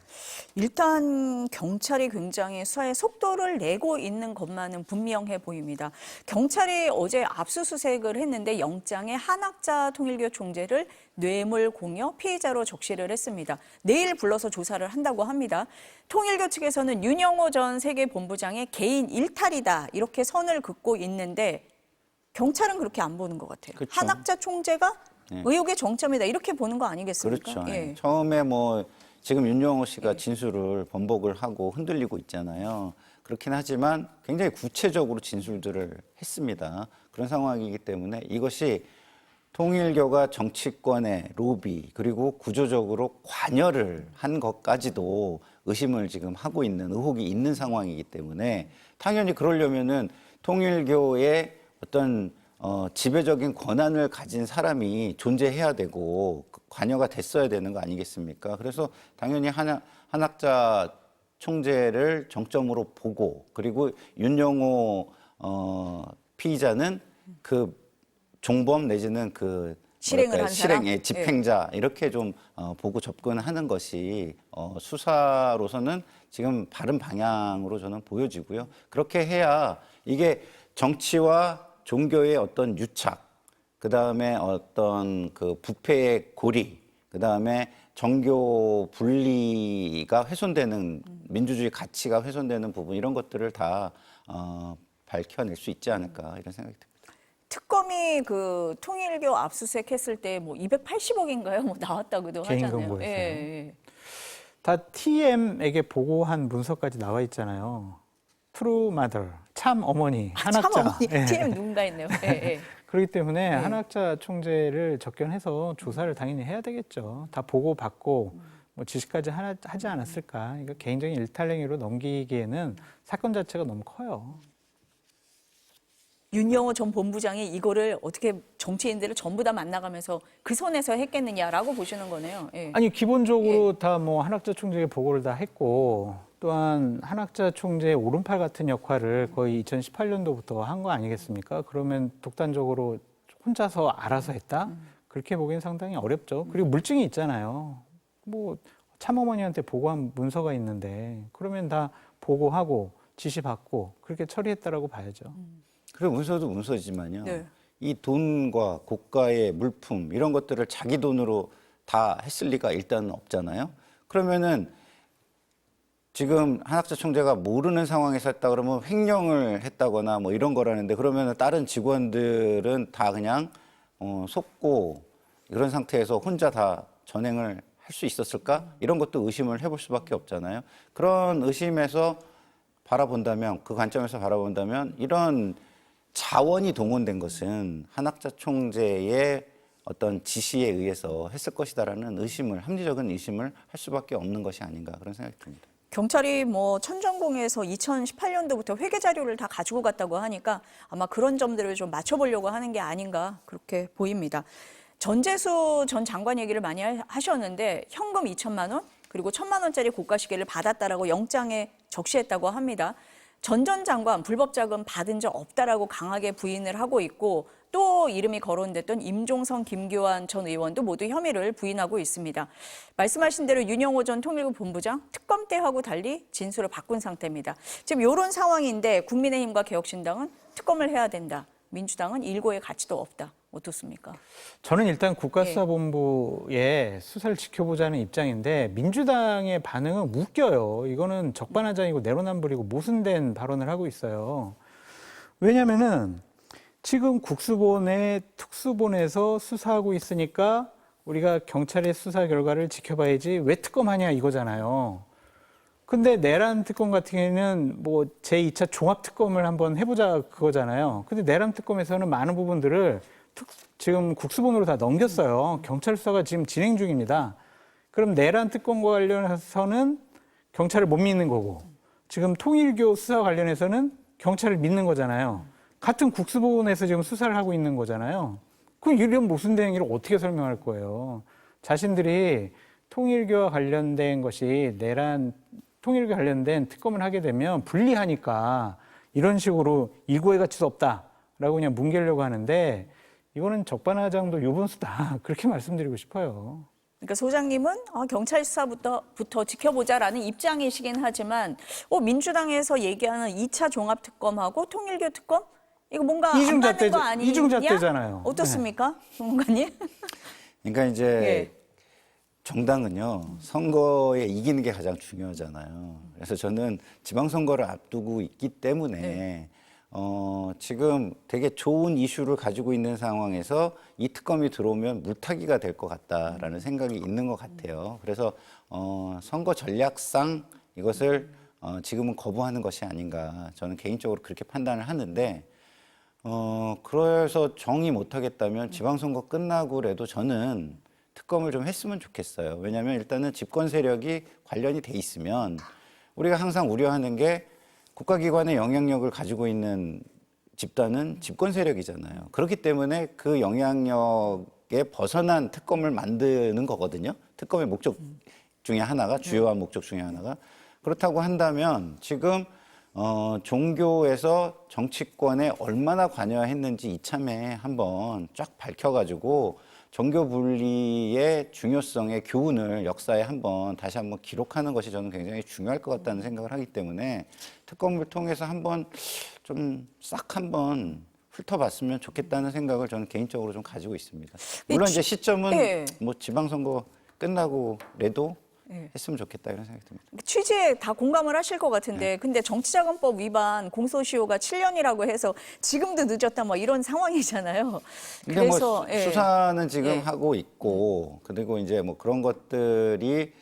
S1: 일단 경찰이 굉장히 수사의 속도를 내고 있는 것만은 분명해 보입니다. 경찰이 어제 압수수색을 했는데 영장에 한학자 통일교 총재를 뇌물 공여 피의자로 적시를 했습니다. 내일 불러서 조사를 한다고 합니다. 통일교 측에서는 윤영호 전 세계본부장의 개인 일탈이다 이렇게 선을 긋고 있는데 경찰은 그렇게 안 보는 것 같아요.
S4: 그렇죠.
S1: 한학자 총재가
S4: 네.
S1: 의혹의 정점이다 이렇게 보는 거 아니겠습니까?
S4: 그렇죠.
S1: 예.
S4: 처음에 뭐 지금 윤영호 씨가 진술을 번복을 하고 흔들리고 있잖아요. 그렇긴 하지만 굉장히 구체적으로 진술들을 했습니다. 그런 상황이기 때문에 이것이 통일교가 정치권의 로비 그리고 구조적으로 관여를 한 것까지도 의심을 지금 하고 있는 의혹이 있는 상황이기 때문에 당연히 그러려면은 통일교의 어떤 지배적인 권한을 가진 사람이 존재해야 되고 관여가 됐어야 되는 거 아니겠습니까? 그래서 당연히 한학자 총재를 정점으로 보고 그리고 윤영호 피의자는 그 종범 내지는 그
S1: 실행을 한 사람?
S4: 실행의 집행자 이렇게 좀 보고 접근하는 것이 수사로서는 지금 바른 방향으로 저는 보여지고요. 그렇게 해야 이게 정치와 종교의 어떤 유착, 그 다음에 어떤 그 부패의 고리, 그 다음에 정교 분리가 훼손되는 민주주의 가치가 훼손되는 부분 이런 것들을 다 밝혀낼 수 있지 않을까 이런 생각이 듭니다.
S1: 특검이 그 통일교 압수수색했을 때 뭐 280억인가요? 뭐 나왔다고도
S5: 개인
S1: 하잖아요.
S5: 정보에서요.
S1: 예.
S5: 다 TM에게 보고한 문서까지 나와 있잖아요. 트루 마더, 참 어머니, 한학자.
S1: 참 어머니
S5: 예.
S1: TM 누군가 했네요. 예.
S5: 그렇기 때문에 한학자 총재를 접견해서 조사를 당연히 해야 되겠죠. 다 보고받고 뭐 지시까지 하지 않았을까. 이거 개인적인 일탈행위로 넘기기에는 사건 자체가 너무 커요.
S1: 윤영호 전 본부장이 이거를 어떻게 정치인들을 전부 다 만나가면서 그 선에서 했겠느냐라고 보시는 거네요. 예.
S5: 아니 기본적으로 다 뭐 한학자 총재에게 보고를 다 했고 또한 한학자 총재의 오른팔 같은 역할을 거의 2018년도부터 한 거 아니겠습니까? 그러면 독단적으로 혼자서 알아서 했다? 그렇게 보기엔 상당히 어렵죠. 그리고 물증이 있잖아요. 뭐 참어머니한테 보고한 문서가 있는데 그러면 다 보고하고 지시받고 그렇게 처리했다라고 봐야죠.
S4: 그리고 문서도 문서지만요.
S1: 네.
S4: 이 돈과 고가의 물품 이런 것들을 자기 돈으로 다 했을 리가 일단은 없잖아요. 그러면은 지금 한학자 총재가 모르는 상황에서 했다 그러면 횡령을 했다거나 뭐 이런 거라는데 그러면은 다른 직원들은 다 그냥 속고 이런 상태에서 혼자 다 전행을 할 수 있었을까? 이런 것도 의심을 해볼 수밖에 없잖아요. 그런 의심에서 바라본다면 그 관점에서 바라본다면 이런 자원이 동원된 것은 한학자 총재의 어떤 지시에 의해서 했을 것이다라는 의심을 합리적인 의심을 할 수밖에 없는 것이 아닌가 그런 생각이 듭니다.
S1: 경찰이 뭐 천정봉에서 2018년도부터 회계 자료를 다 가지고 갔다고 하니까 아마 그런 점들을 좀 맞춰보려고 하는 게 아닌가 그렇게 보입니다. 전재수 전 장관 얘기를 많이 하셨는데 현금 2천만 원 그리고 1,000만 원짜리 고가 시계를 받았다라고 영장에 적시했다고 합니다. 전 장관 불법 자금 받은 적 없다라고 강하게 부인을 하고 있고 또 이름이 거론됐던 임종성, 김교환 전 의원도 모두 혐의를 부인하고 있습니다. 말씀하신 대로 윤영호 전 통일부 본부장 특검 때하고 달리 진술을 바꾼 상태입니다. 지금 이런 상황인데 국민의힘과 개혁신당은 특검을 해야 된다. 민주당은 일고의 가치도 없다. 어떻습니까?
S5: 저는 일단 국가수사본부의 수사를 지켜보자는 입장인데 민주당의 반응은 웃겨요. 이거는 적반하장이고 내로남불이고 모순된 발언을 하고 있어요. 왜냐면은 지금 국수본에 특수본에서 수사하고 있으니까 우리가 경찰의 수사 결과를 지켜봐야지 왜 특검하냐 이거잖아요. 근데 내란 특검 같은 경우에는 뭐 제2차 종합 특검을 한번 해보자 그거잖아요. 근데 내란 특검에서는 많은 부분들을 지금 국수본으로 다 넘겼어요. 경찰 수사가 지금 진행 중입니다. 그럼 내란 특검과 관련해서는 경찰을 못 믿는 거고 지금 통일교 수사 관련해서는 경찰을 믿는 거잖아요. 같은 국수본에서 지금 수사를 하고 있는 거잖아요. 그럼 이런 모순된 행위를 어떻게 설명할 거예요? 자신들이 통일교와 관련된 것이 통일교 관련된 특검을 하게 되면 불리하니까 이런 식으로 일고의 가치도 없다라고 그냥 뭉개려고 하는데 이거는 적반하장도 유분수다 그렇게 말씀드리고 싶어요.
S1: 그러니까 소장님은 경찰 수사부터 지켜보자라는 입장이시긴 하지만 민주당에서 얘기하는 2차 종합특검하고 통일교 특검 이거 뭔가 안 맞는 거 아니냐?
S5: 이중잣대잖아요.
S1: 어떻습니까? 전문가님?
S4: 그러니까 이제 정당은요 선거에 이기는 게 가장 중요하잖아요. 그래서 저는 지방선거를 앞두고 있기 때문에 지금 되게 좋은 이슈를 가지고 있는 상황에서 이 특검이 들어오면 물타기가 될 것 같다라는 생각이 있는 것 같아요. 그래서 선거 전략상 이것을 지금은 거부하는 것이 아닌가 저는 개인적으로 그렇게 판단을 하는데 그래서 정의 못하겠다면 지방선거 끝나고라도 저는 특검을 좀 했으면 좋겠어요. 왜냐하면 일단은 집권 세력이 관련이 돼 있으면 우리가 항상 우려하는 게 국가기관의 영향력을 가지고 있는 집단은 집권 세력이잖아요. 그렇기 때문에 그 영향력에 벗어난 특검을 만드는 거거든요. 특검의 목적 중에 하나가, 주요한 목적 중에 하나가. 그렇다고 한다면 지금 종교에서 정치권에 얼마나 관여했는지 이참에 한번 쫙 밝혀가지고 종교 분리의 중요성의 교훈을 역사에 다시 한번 기록하는 것이 저는 굉장히 중요할 것 같다는 생각을 하기 때문에 특검을 통해서 한번 좀 싹 한번 훑어봤으면 좋겠다는 생각을 저는 개인적으로 좀 가지고 있습니다. 물론 이제 시점은
S1: 네.
S4: 뭐 지방선거 끝나고라도
S1: 네.
S4: 했으면 좋겠다 이런 생각이 듭니다.
S1: 취지에 다 공감을 하실 것 같은데 근데 정치자금법 위반 공소시효가 7년이라고 해서 지금도 늦었다 뭐 이런 상황이잖아요.
S4: 근데
S1: 그래서
S4: 뭐
S1: 예.
S4: 수사는 지금
S1: 예.
S4: 하고 있고 그리고 이제 뭐 그런 것들이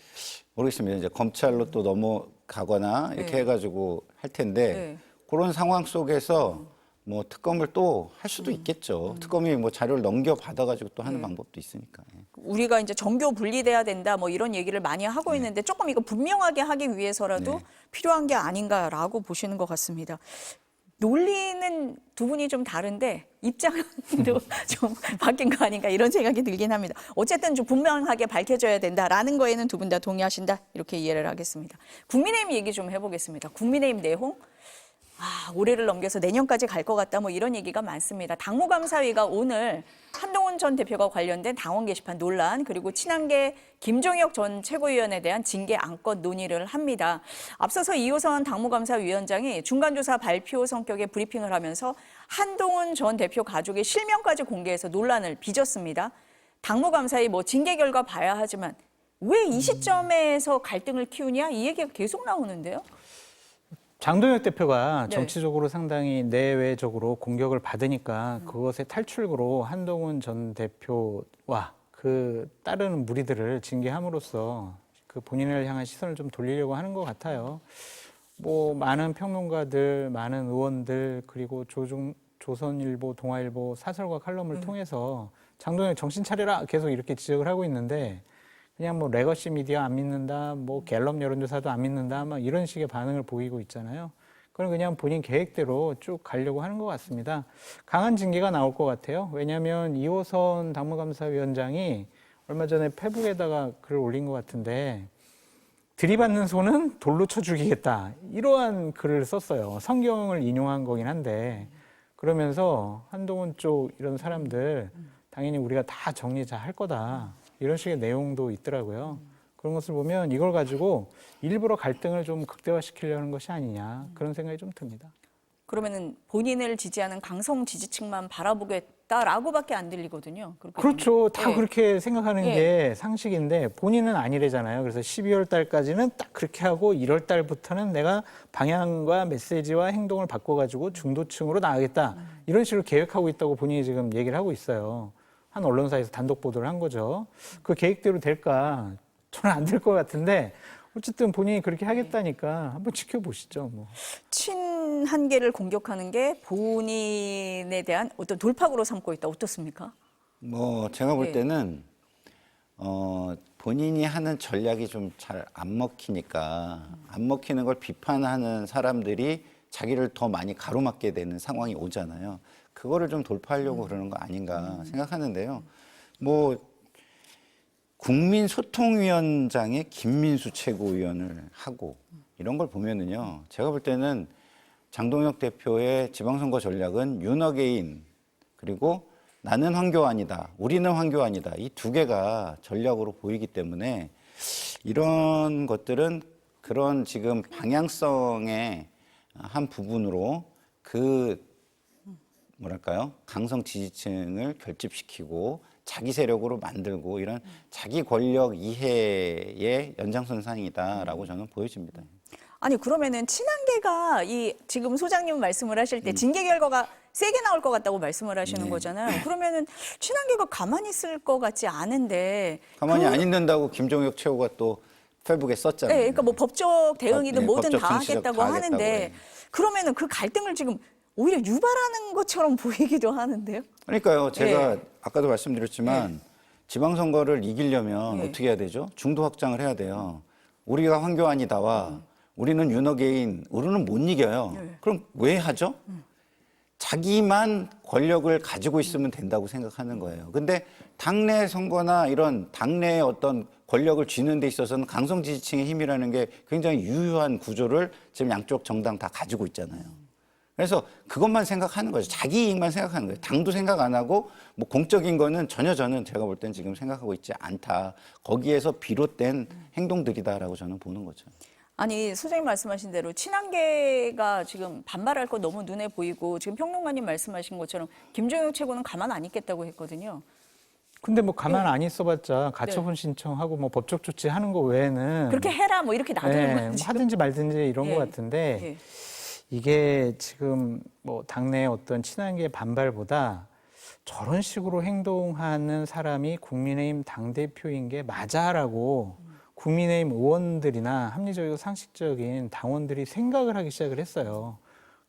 S4: 모르겠습니다. 이제 검찰로 또 넘어가거나 이렇게
S1: 예.
S4: 해가지고 할 텐데
S1: 예.
S4: 그런 상황 속에서 뭐 특검을 또 할 수도 있겠죠. 특검이 뭐 자료를 넘겨 받아가지고 또 하는 방법도 있으니까. 예.
S1: 우리가 이제 정교 분리돼야 된다 뭐 이런 얘기를 많이 하고 있는데 조금 이거 분명하게 하기 위해서라도
S4: 네.
S1: 필요한 게 아닌가라고 보시는 것 같습니다. 논리는 두 분이 좀 다른데 입장도 좀 바뀐 거 아닌가 이런 생각이 들긴 합니다. 어쨌든 좀 분명하게 밝혀져야 된다라는 거에는 두 분 다 동의하신다 이렇게 이해를 하겠습니다. 국민의힘 얘기 좀 해보겠습니다. 국민의힘 내홍. 올해를 넘겨서 내년까지 갈 것 같다 뭐 이런 얘기가 많습니다. 당무감사위가 오늘 한동훈 전 대표가 관련된 당원 게시판 논란 그리고 친한계 김종혁 전 최고위원에 대한 징계 안건 논의를 합니다. 앞서서 이호선 당무감사위원장이 중간조사 발표 성격의 브리핑을 하면서 한동훈 전 대표 가족의 실명까지 공개해서 논란을 빚었습니다. 당무감사위 뭐 징계 결과 봐야 하지만 왜 이 시점에서 갈등을 키우냐 이 얘기가 계속 나오는데요.
S5: 장동혁 대표가
S1: 네.
S5: 정치적으로 상당히 내외적으로 공격을 받으니까 그것의 탈출구로 한동훈 전 대표와 그 따르는 무리들을 징계함으로써 그 본인을 향한 시선을 좀 돌리려고 하는 것 같아요. 뭐 많은 평론가들, 많은 의원들 그리고 조선일보, 동아일보 사설과 칼럼을 통해서 장동혁 정신 차려라 계속 이렇게 지적을 하고 있는데 그냥 뭐 레거시 미디어 안 믿는다, 뭐 갤럽 여론조사도 안 믿는다, 막 이런 식의 반응을 보이고 있잖아요. 그건 그냥 본인 계획대로 쭉 가려고 하는 것 같습니다. 강한 징계가 나올 것 같아요. 왜냐하면 이호선 당무감사위원장이 얼마 전에 페북에다가 글을 올린 것 같은데 들이받는 손은 돌로 쳐 죽이겠다 이러한 글을 썼어요. 성경을 인용한 거긴 한데 그러면서 한동훈 쪽 이런 사람들 당연히 우리가 다 정리 잘 할 거다. 이런 식의 내용도 있더라고요. 그런 것을 보면 이걸 가지고 일부러 갈등을 좀 극대화시키려는 것이 아니냐 그런 생각이 좀 듭니다.
S1: 그러면은 본인을 지지하는 강성 지지층만 바라보겠다라고밖에 안 들리거든요. 그렇게
S5: 그렇죠.
S1: 되면.
S5: 다
S1: 네.
S5: 그렇게 생각하는
S1: 예.
S5: 게 상식인데 본인은 아니래잖아요. 그래서 12월 달까지는 딱 그렇게 하고 1월 달부터는 내가 방향과 메시지와 행동을 바꿔가지고 중도층으로 나가겠다. 이런 식으로 계획하고 있다고 본인이 지금 얘기를 하고 있어요. 한 언론사에서 단독 보도를 한 거죠. 그 계획대로 될까? 저는 안 될 것 같은데 어쨌든 본인이 그렇게 하겠다니까 한번 지켜보시죠. 뭐.
S1: 친한계를 공격하는 게 본인에 대한 어떤 돌파구로 삼고 있다. 어떻습니까?
S4: 뭐 제가 볼
S1: 네.
S4: 때는 본인이 하는 전략이 좀 잘 안 먹히니까 안 먹히는 걸 비판하는 사람들이 자기를 더 많이 가로막게 되는 상황이 오잖아요. 그거를 좀 돌파하려고 그러는 거 아닌가 생각하는데요. 뭐 국민소통위원장에 김민수 최고위원을 하고 이런 걸 보면은요. 제가 볼 때는 장동혁 대표의 지방선거 전략은 윤어게인 그리고 나는 황교안이다, 우리는 황교안이다 이 두 개가 전략으로 보이기 때문에 이런 것들은 그런 지금 방향성의 한 부분으로 그 뭐랄까요 강성 지지층을 결집시키고 자기 세력으로 만들고 이런 자기 권력 이해의 연장선상이다라고 저는 보여집니다.
S1: 아니 그러면은 친한계가 이 지금 소장님 말씀을 하실 때 징계 결과가 세게 나올 것 같다고 말씀을 하시는 거잖아요. 그러면은 친한계가 가만히 있을 것 같지 않은데
S4: 가만히 안 있는다고 김종혁 최고가 또 페북에 썼잖아요.
S1: 네, 그러니까 뭐 법적 대응이든
S4: 네,
S1: 뭐든
S4: 법적
S1: 다
S4: 정치적
S1: 하겠다고
S4: 다
S1: 하는데
S4: 하겠다고, 네.
S1: 그러면은 그 갈등을 지금 오히려 유발하는 것처럼 보이기도 하는데요.
S4: 그러니까요. 제가
S1: 예.
S4: 아까도 말씀드렸지만 지방선거를 이기려면
S1: 예.
S4: 어떻게 해야 되죠? 중도 확장을 해야 돼요. 우리가 황교안이 나와 우리는 윤호개인 우리는 못 이겨요. 그럼 왜 하죠? 자기만 권력을 가지고 있으면 된다고 생각하는 거예요. 근데 당내 선거나 이런 당내의 어떤 권력을 쥐는 데 있어서는 강성 지지층의 힘이라는 게 굉장히 유효한 구조를 지금 양쪽 정당 다 가지고 있잖아요. 그래서 그것만 생각하는 거죠. 자기 이익만 생각하는 거예요. 당도 생각 안 하고 뭐 공적인 거는 전혀 저는 제가 볼 땐 지금 생각하고 있지 않다. 거기에서 비롯된 행동들이다라고 저는 보는 거죠.
S1: 아니 소장님 말씀하신 대로 친한계가 지금 반발할 거 너무 눈에 보이고 지금 평론가님 말씀하신 것처럼 김종혁 최고는 가만 안 있겠다고 했거든요.
S5: 근데 뭐 가만 안 있어봤자 가처분 신청하고 뭐 법적 조치하는 거 외에는
S1: 그렇게 해라 뭐 이렇게 놔두는
S5: 예,
S1: 거예요.
S5: 뭐 하든지 말든지 이런 것 같은데
S1: 예.
S5: 이게 지금 뭐 당내 어떤 친한계 반발보다 저런 식으로 행동하는 사람이 국민의힘 당대표인 게 맞아라고 국민의힘 의원들이나 합리적이고 상식적인 당원들이 생각을 하기 시작을 했어요.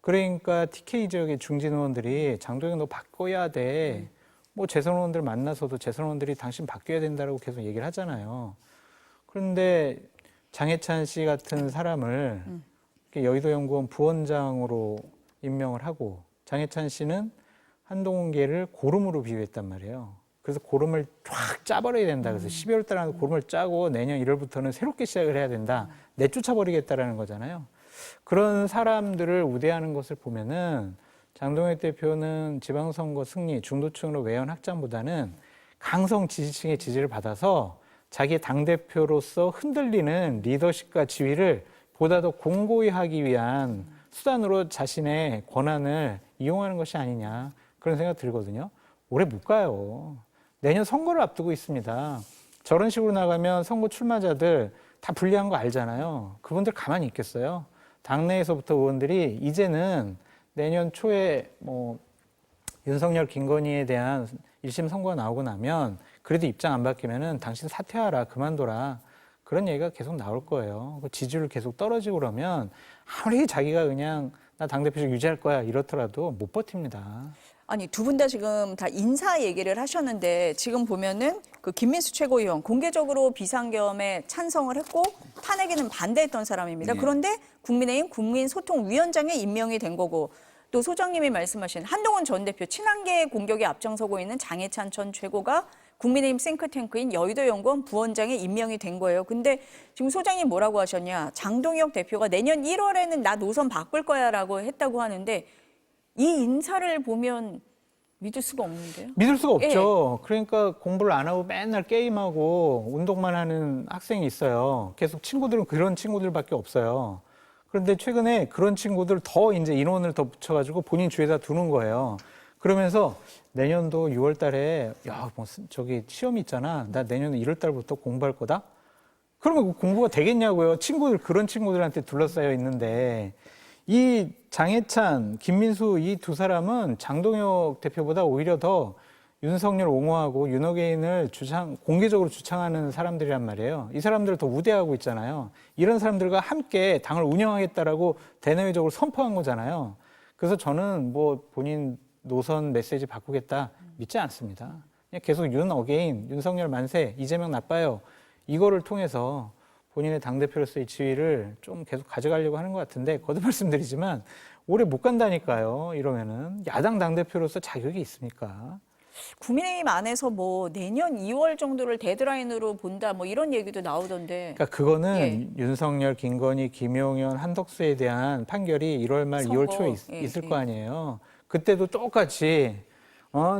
S5: 그러니까 TK 지역의 중진 의원들이 장동혁 너 바꿔야 돼. 뭐 재선 의원들 만나서도 재선 의원들이 당신 바뀌어야 된다고 계속 얘기를 하잖아요. 그런데 장해찬 씨 같은 사람을 여의도연구원 부원장으로 임명을 하고 장해찬 씨는 한동훈계를 고름으로 비유했단 말이에요. 그래서 고름을 쫙 짜버려야 된다. 그래서 12월 달에 고름을 짜고 내년 1월부터는 새롭게 시작을 해야 된다. 내쫓아버리겠다라는 거잖아요. 그런 사람들을 우대하는 것을 보면은 장동혁 대표는 지방선거 승리, 중도층으로 외연 확장보다는 강성 지지층의 지지를 받아서 자기 당대표로서 흔들리는 리더십과 지위를 보다 더 공고히 하기 위한 수단으로 자신의 권한을 이용하는 것이 아니냐 그런 생각 들거든요. 오래 못 가요. 내년 선거를 앞두고 있습니다. 저런 식으로 나가면 선거 출마자들 다 불리한 거 알잖아요. 그분들 가만히 있겠어요. 당내에서부터 의원들이 이제는 내년 초에 뭐 윤석열, 김건희에 대한 1심 선고가 나오고 나면 그래도 입장 안 바뀌면은 당신 사퇴하라, 그만둬라. 그런 얘기가 계속 나올 거예요. 지지율 계속 떨어지고 그러면 아무리 자기가 그냥 나 당대표직 유지할 거야 이렇더라도 못 버팁니다.
S1: 아니 두 분 다 지금 다 인사 얘기를 하셨는데 지금 보면은 그 김민수 최고위원 공개적으로 비상계엄에 찬성을 했고 탄핵에는 반대했던 사람입니다. 그런데 국민의힘 국민소통위원장에 임명이 된 거고 또 소장님이 말씀하신 한동훈 전 대표 친한계 공격에 앞장서고 있는 장해찬 전 최고가 국민의힘 싱크탱크인 여의도연구원 부원장에 임명이 된 거예요. 근데 지금 소장님 뭐라고 하셨냐. 장동혁 대표가 내년 1월에는 나 노선 바꿀 거야라고 했다고 하는데 이 인사를 보면 믿을 수가 없는데요.
S5: 믿을 수가 없죠. 그러니까 공부를 안 하고 맨날 게임하고 운동만 하는 학생이 있어요. 계속 친구들은 그런 친구들밖에 없어요. 그런데 최근에 그런 친구들 더 이제 인원을 더 붙여가지고 본인 주위에다 두는 거예요. 그러면서 내년도 6월 달에 야, 뭐 저기 시험이 있잖아. 나 내년 1월 달부터 공부할 거다. 그러면 공부가 되겠냐고요. 친구들 그런 친구들한테 둘러싸여 있는데 이 장해찬, 김민수 이 두 사람은 장동혁 대표보다 오히려 더 윤석열 옹호하고 윤호개인을 공개적으로 주창하는 사람들이란 말이에요. 이 사람들을 더 우대하고 있잖아요. 이런 사람들과 함께 당을 운영하겠다라고 대내외적으로 선포한 거잖아요. 그래서 저는 뭐 본인 노선 메시지 바꾸겠다 믿지 않습니다. 그냥 계속 윤어게인, 윤석열 만세, 이재명 나빠요. 이거를 통해서 본인의 당대표로서의 지위를 좀 계속 가져가려고 하는 것 같은데 거듭 말씀드리지만 오래 못 간다니까요. 이러면은 야당 당대표로서 자격이 있습니까?
S1: 국민의힘 안에서 뭐 내년 2월 정도를 데드라인으로 본다 뭐 이런 얘기도 나오던데.
S5: 그러니까 그거는 윤석열, 김건희, 김용현, 한덕수에 대한 판결이 1월 말,
S1: 선거.
S5: 2월 초에 있을 거 아니에요. 그때도 똑같이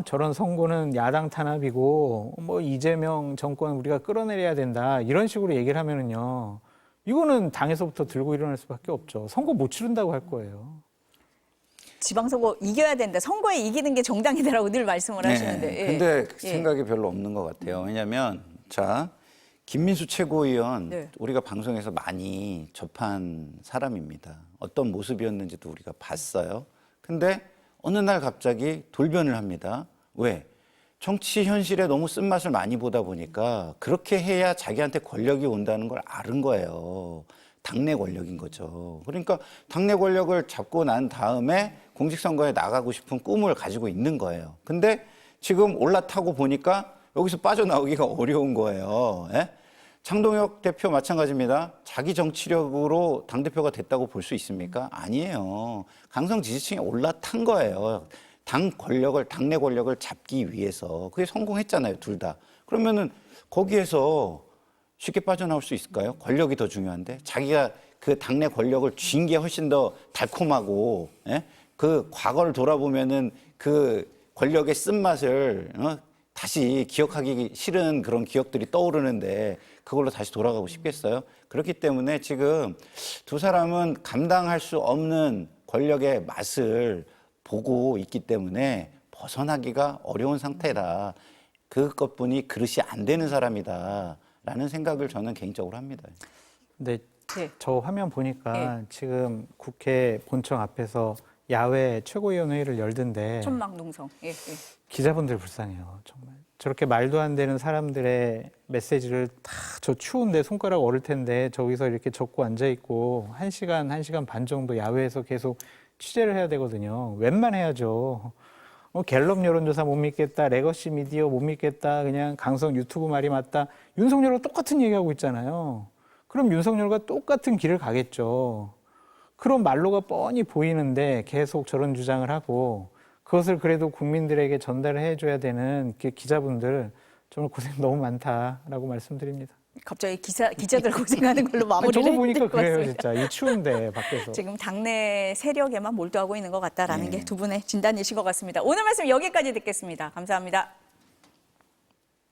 S5: 저런 선고는 야당 탄압이고 뭐 이재명 정권 우리가 끌어내려야 된다 이런 식으로 얘기를 하면은요. 이거는 당에서부터 들고 일어날 수밖에 없죠. 선거 못 치른다고 할 거예요.
S1: 지방선거 이겨야 된다. 선거에 이기는 게 정당이다라고 늘 말씀을 하시는데. 예.
S4: 근데
S1: 예.
S4: 생각이 별로 없는 것 같아요. 왜냐하면 자 김민수 최고위원
S1: 네.
S4: 우리가 방송에서 많이 접한 사람입니다. 어떤 모습이었는지도 우리가 봤어요. 근데 어느 날 갑자기 돌변을 합니다. 왜? 정치 현실에 너무 쓴맛을 많이 보다 보니까 그렇게 해야 자기한테 권력이 온다는 걸 아는 거예요. 당내 권력인 거죠. 그러니까 당내 권력을 잡고 난 다음에 공직선거에 나가고 싶은 꿈을 가지고 있는 거예요. 근데 지금 올라타고 보니까 여기서 빠져나오기가 어려운 거예요. 예? 장동혁 대표 마찬가지입니다. 자기 정치력으로 당대표가 됐다고 볼 수 있습니까? 아니에요. 강성 지지층이 올라탄 거예요. 당내 권력을 잡기 위해서. 그게 성공했잖아요, 둘 다. 그러면은 거기에서 쉽게 빠져나올 수 있을까요? 권력이 더 중요한데 자기가 그 당내 권력을 쥔 게 훨씬 더 달콤하고, 예? 그 과거를 돌아보면은 그 권력의 쓴맛을 다시 기억하기 싫은 그런 기억들이 떠오르는데 그걸로 다시 돌아가고 싶겠어요? 그렇기 때문에 지금 두 사람은 감당할 수 없는 권력의 맛을 보고 있기 때문에 벗어나기가 어려운 상태다. 그것뿐이 그릇이 안 되는 사람이다라는 생각을 저는 개인적으로 합니다.
S5: 근데
S1: 네.
S5: 저 화면 보니까 지금 국회 본청 앞에서 야외 최고위원회의를 열던데
S1: 천막농성. 예, 예.
S5: 기자분들 불쌍해요. 정말 저렇게 말도 안 되는 사람들의 메시지를 다 저 추운데 손가락 얼을 텐데 저기서 이렇게 적고 앉아 있고 1시간 반 정도 야외에서 계속 취재를 해야 되거든요. 웬만해야죠. 갤럽 여론조사 못 믿겠다, 레거시 미디어 못 믿겠다, 그냥 강성 유튜브 말이 맞다. 윤석열과 똑같은 얘기하고 있잖아요. 그럼 윤석열과 똑같은 길을 가겠죠. 그런 말로가 뻔히 보이는데 계속 저런 주장을 하고 그것을 그래도 국민들에게 전달을 해줘야 되는 기자분들 정말 고생 너무 많다라고 말씀드립니다.
S1: 갑자기 기자들 고생하는 걸로 마무리를
S5: 저거 보니까
S1: 해야 될것
S5: 그래요,
S1: 같습니다.
S5: 진짜. 이 추운데 밖에서.
S1: 지금 당내 세력에만 몰두하고 있는 것 같다라는
S4: 네.
S1: 게 두 분의 진단이신 것 같습니다. 오늘 말씀 여기까지 듣겠습니다. 감사합니다.